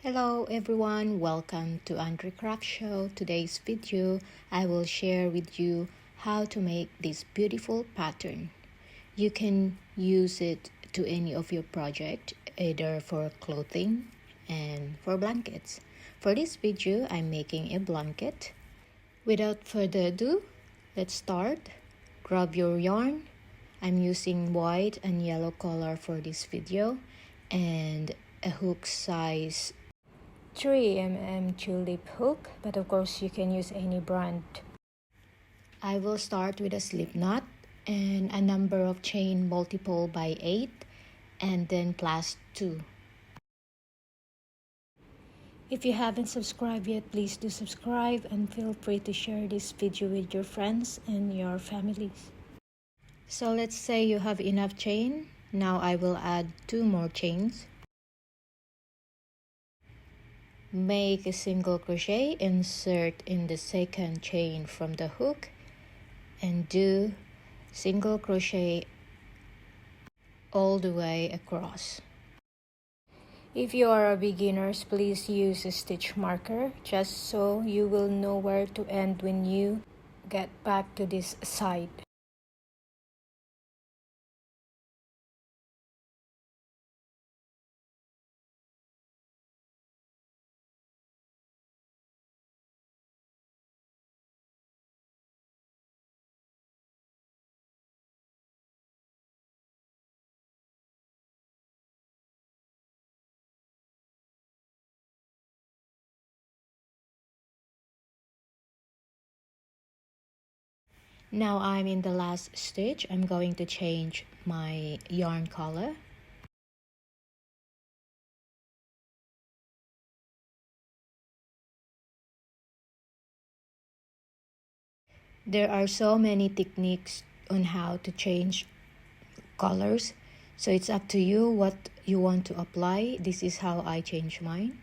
Hello everyone, welcome to Andre Craft Show. Today's video, I will share with you how to make this beautiful pattern. You can use it to any of your project, either for clothing and for blankets. For this video, I'm making a blanket. Without further ado, let's start. Grab your yarn. I'm using white and yellow color for this video and a hook size 3mm tulip hook, but of course you can use any brand. I will start with a slip knot and a number of chain multiple by 8 and then plus 2. If you haven't subscribed yet, please do subscribe and feel free to share this video with your friends and your families. So let's say you have enough chain. Now I will add 2 more chains. Make a single crochet, insert in the second chain from the hook and do single crochet all the way across. If you are a beginner, please use a stitch marker just so you will know where to end when you get back to this side. Now I'm in the last stitch. I'm going to change my yarn color. There are so many techniques on how to change colors, so it's up to you what you want to apply. This is how I change mine.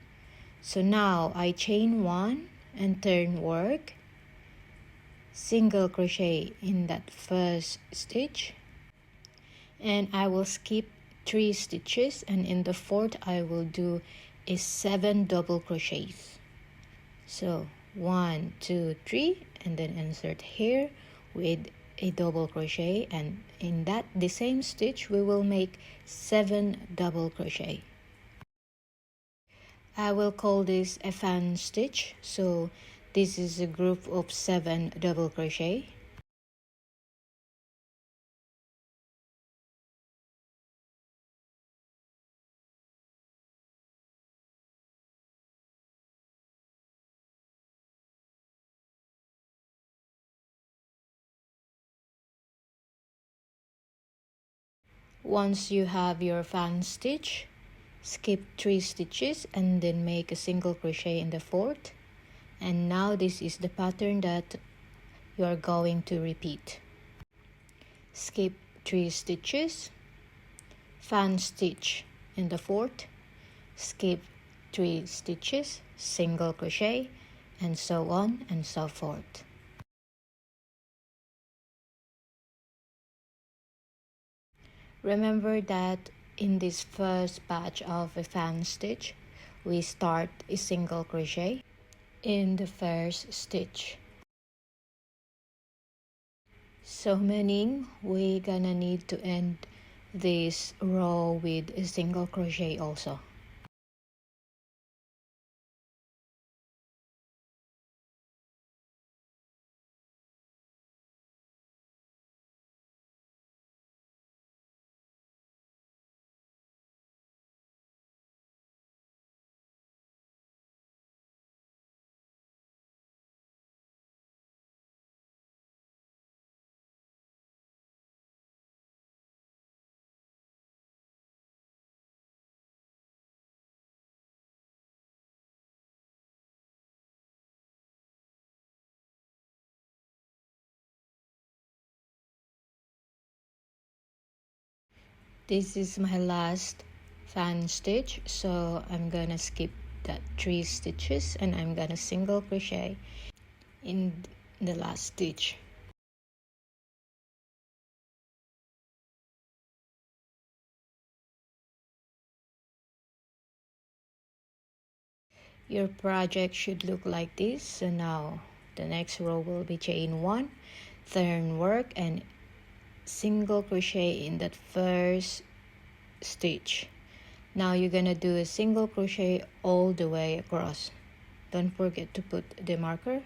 So now I chain 1 and turn work, single crochet in that first stitch, and I will skip 3 stitches, and in the fourth I will do a 7 double crochets. So 1, 2, 3, and then insert here with a double crochet, and in that the same stitch we will make 7 double crochet. I will call this a fan stitch, so this is a group of 7 double crochet. Once you have your fan stitch, skip 3 stitches and then make a single crochet in the fourth. And now this is the pattern that you are going to repeat. Skip 3 stitches, fan stitch in the fourth, skip 3 stitches, single crochet, and so on and so forth. Remember that in this first batch of a fan stitch, we start a single crochet in the first stitch. So meaning we're gonna need to end this row with a single crochet also. This is my last fan stitch, so I'm gonna skip that 3 stitches and I'm gonna single crochet in the last stitch. Your project should look like this. So now the next row will be chain 1, turn work, and single crochet in that first stitch. Now you're gonna do a single crochet all the way across. Don't forget to put the marker.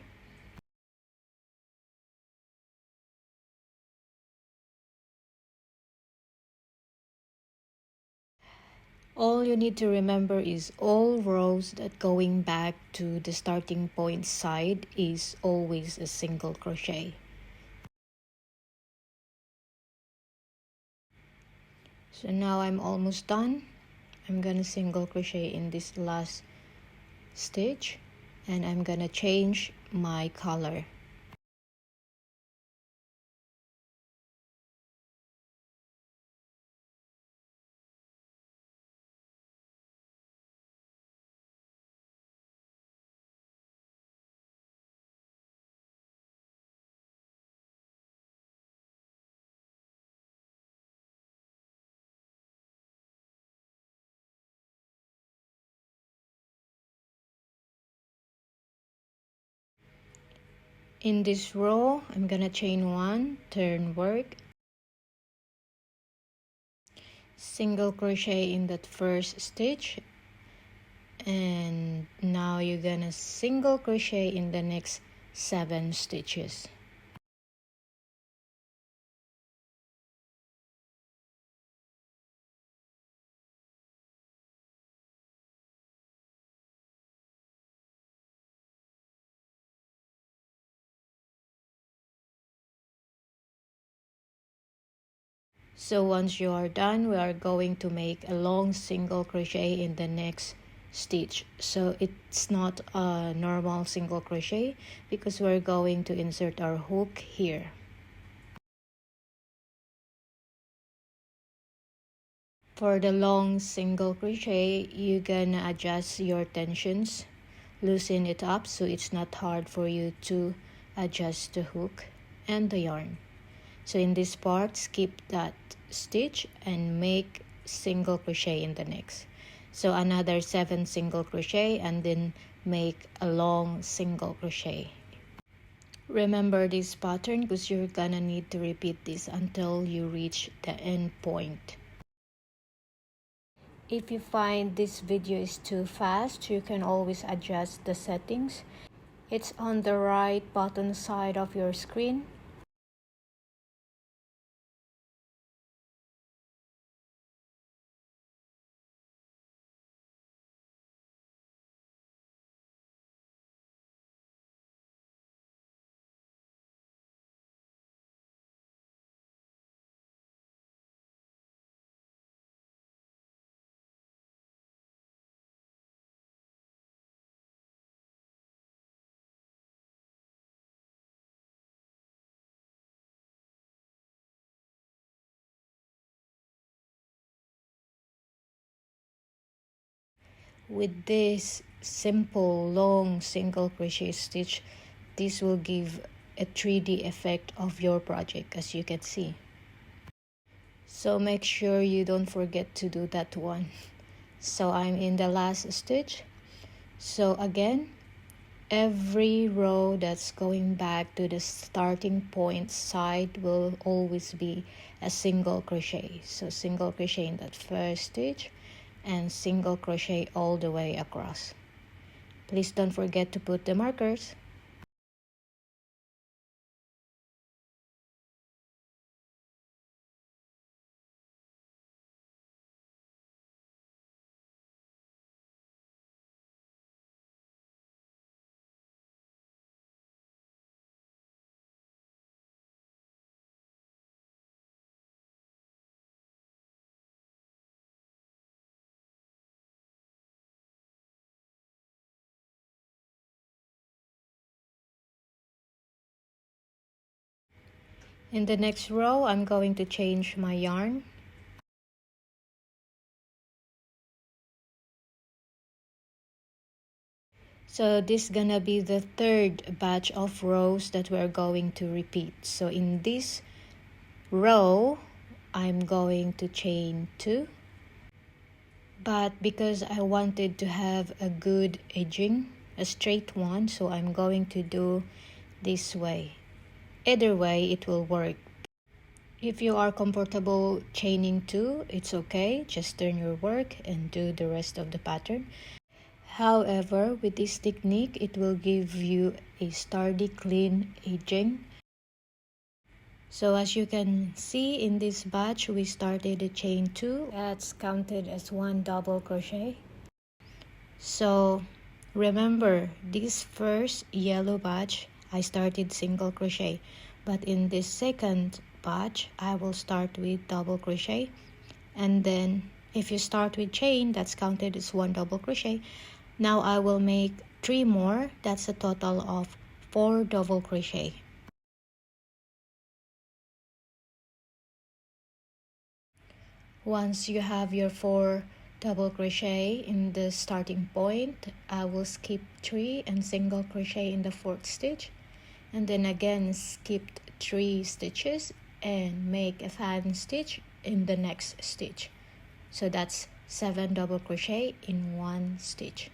All you need to remember is all rows that going back to the starting point side is always a single crochet. So now I'm almost done. I'm gonna single crochet in this last stitch, and I'm gonna change my color. In this row, I'm gonna chain 1, turn work, single crochet in that first stitch, and now you're gonna single crochet in the next 7 stitches. So once you are done, we are going to make a long single crochet in the next stitch. So it's not a normal single crochet because we're going to insert our hook here. For the long single crochet, you're gonna adjust your tensions, loosen it up so it's not hard for you to adjust the hook and the yarn. So in this part, skip that stitch and make single crochet in the next. So another 7 single crochet and then make a long single crochet. Remember this pattern because you're gonna need to repeat this until you reach the end point. If you find this video is too fast, you can always adjust the settings. It's on the right bottom side of your screen. With this simple long single crochet stitch, this will give a 3D effect of your project, as you can see. So make sure you don't forget to do that one. So I'm in the last stitch. So again, every row that's going back to the starting point side will always be a single crochet. So single crochet in that first stitch and single crochet all the way across. Please don't forget to put the markers. In the next row, I'm going to change my yarn. So this is gonna be the third batch of rows that we're going to repeat. So in this row, I'm going to chain 2. but because I wanted to have a good edging, a straight one, so I'm going to do this way. Either way, it will work. If you are comfortable chaining two, it's okay. Just turn your work and do the rest of the pattern. However, with this technique, it will give you a sturdy, clean edging. So as you can see in this batch, we started a chain 2. That's counted as 1 double crochet. So remember, this first yellow batch, I started single crochet. But in this second batch, I will start with double crochet. And then if you start with chain, that's counted as 1 double crochet. Now I will make 3 more. That's a total of 4 double crochet. Once you have your 4 double crochet in the starting point, I will skip 3 and single crochet in the 4th stitch, and then again skip 3 stitches and make a fan stitch in the next stitch. So that's 7 double crochet in 1 stitch.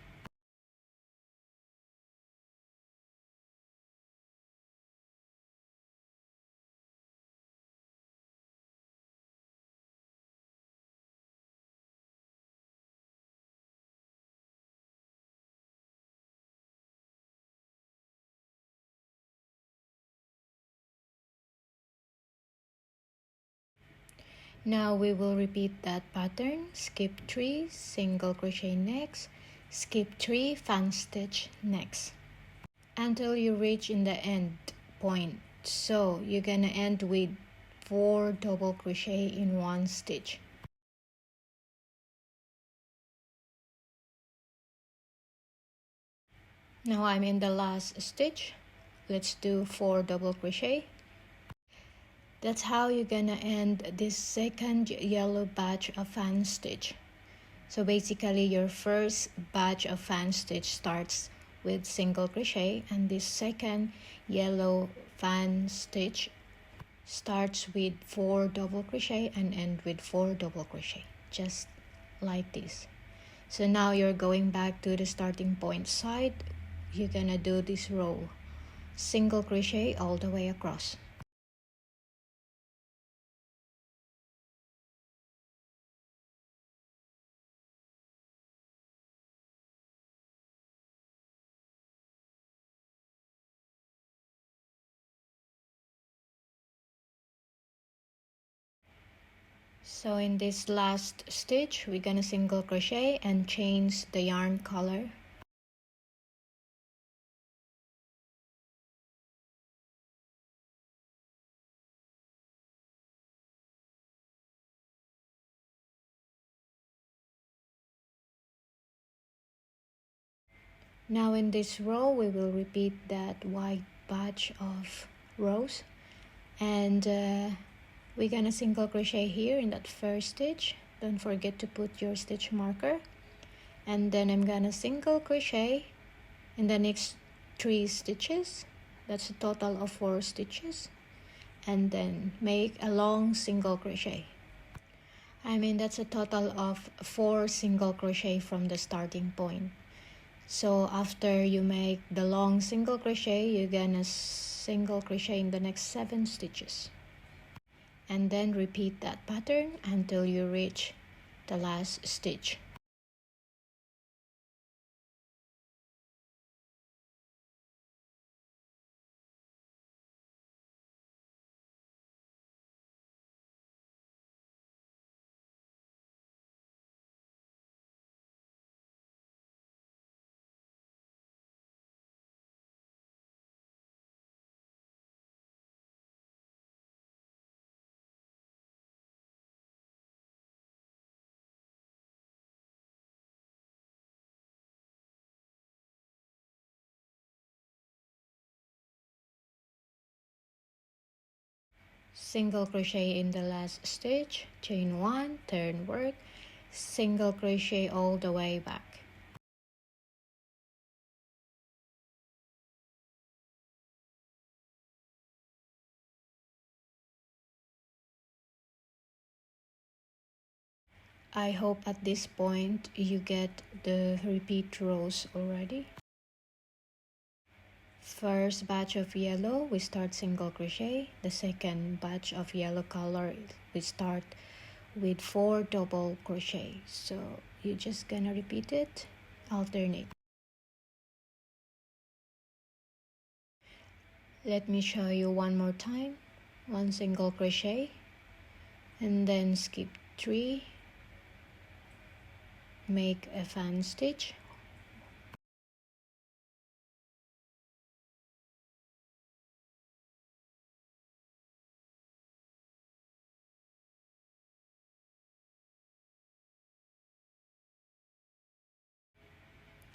Now we will repeat that pattern. Skip 3, single crochet next, skip 3, fan stitch next, until you reach in the end point. So you're gonna end with 4 double crochet in 1 stitch. Now I'm in the last stitch. Let's do 4 double crochet. That's how you're gonna end this second yellow batch of fan stitch. So basically your first batch of fan stitch starts with single crochet, and this second yellow fan stitch starts with 4 double crochet and end with 4 double crochet, just like this. So now you're going back to the starting point side. You're gonna do this row, single crochet all the way across. So in this last stitch, we're gonna single crochet and change the yarn color. Now in this row, we will repeat that white batch of rows, and we're gonna single crochet here in that first stitch. Don't forget to put your stitch marker, and then I'm gonna single crochet in the next 3 stitches. That's a total of 4 stitches, and then make a long single crochet. That's a total of 4 single crochet from the starting point. So after you make the long single crochet, you're gonna single crochet in the next 7 stitches, and then repeat that pattern until you reach the last stitch. Single crochet in the last stitch, chain 1, turn work, single crochet all the way back. I hope at this point you get the repeat rows already. First batch of yellow, we start single crochet. The second batch of yellow color, we start with 4 double crochet. So you're just gonna repeat it, alternate. Let me show you one more time. 1 single crochet and then skip 3, make a fan stitch,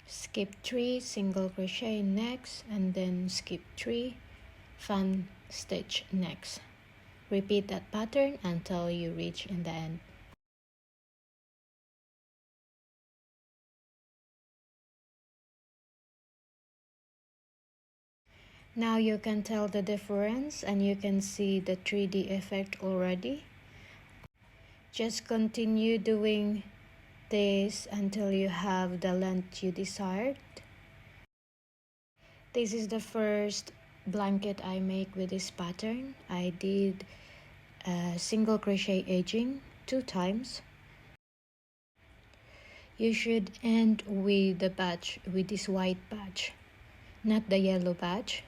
skip 3, single crochet next, and then skip 3, fan stitch next. Repeat that pattern until you reach in the end. Now you can tell the difference and you can see the 3D effect already. Just continue doing this until you have the length you desired. This is the first blanket I make with this pattern. I did a single crochet edging 2 times. You should end with the batch, with this white batch, not the yellow batch.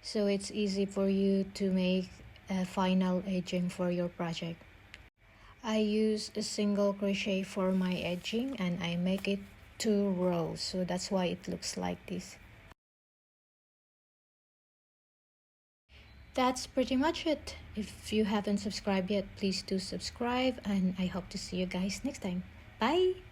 So it's easy for you to make a final edging for your project. I use a single crochet for my edging and I make it 2 rows, so that's why it looks like this. That's pretty much it. If you haven't subscribed yet, please do subscribe and I hope to see you guys next time. Bye!